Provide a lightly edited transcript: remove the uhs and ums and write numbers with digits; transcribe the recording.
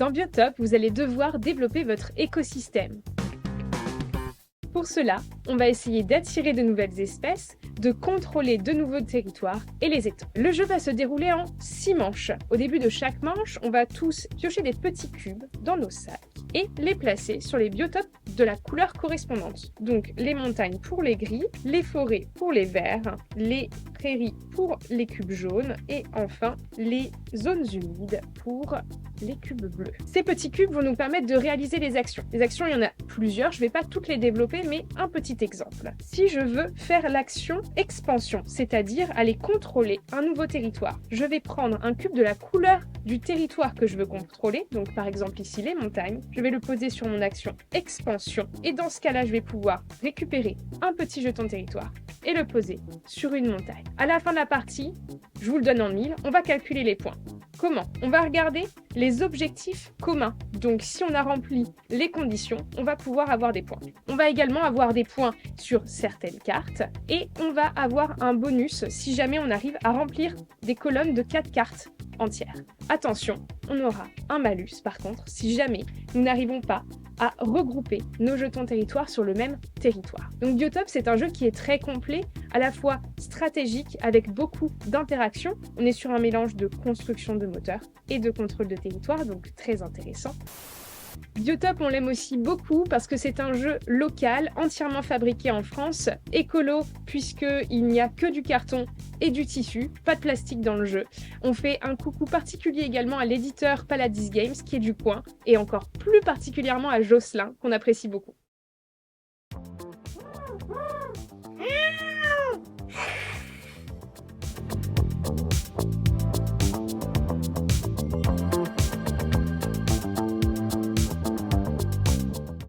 Dans Biotop, vous allez devoir développer votre écosystème. Pour cela, on va essayer d'attirer de nouvelles espèces, de contrôler de nouveaux territoires et les étendre. Le jeu va se dérouler en 6 manches. Au début de chaque manche, on va tous piocher des petits cubes dans nos sacs et les placer sur les biotopes de la couleur correspondante. Donc les montagnes pour les gris, les forêts pour les verts, les prairies pour les cubes jaunes et enfin les zones humides pour les cubes bleus. Ces petits cubes vont nous permettre de réaliser les actions. Les actions, il y en a plusieurs, je ne vais pas toutes les développer, mais un petit exemple. Si je veux faire l'action expansion, c'est-à-dire aller contrôler un nouveau territoire, je vais prendre un cube de la couleur du territoire que je veux contrôler, donc par exemple ici les montagnes, je vais le poser sur mon action expansion et dans ce cas-là, je vais pouvoir récupérer un petit jeton territoire et le poser sur une montagne. À la fin de la partie, je vous le donne en 1000, on va calculer les points. Comment? On va regarder les objectifs communs. Donc si on a rempli les conditions, on va pouvoir avoir des points. On va également avoir des points sur certaines cartes et on va avoir un bonus si jamais on arrive à remplir des colonnes de 4 cartes entières. Attention, on aura un malus par contre si jamais nous n'arrivons pas à regrouper nos jetons territoire sur le même territoire. Donc Biotop, c'est un jeu qui est très complet, à la fois stratégique avec beaucoup d'interactions. On est sur un mélange de construction de moteur et de contrôle de territoire, donc très intéressant. Biotop, on l'aime aussi beaucoup parce que c'est un jeu local, entièrement fabriqué en France, écolo puisqu'il n'y a que du carton et du tissu, pas de plastique dans le jeu. On fait un coucou particulier également à l'éditeur Paladis Games qui est du coin et encore plus particulièrement à Jocelyn qu'on apprécie beaucoup.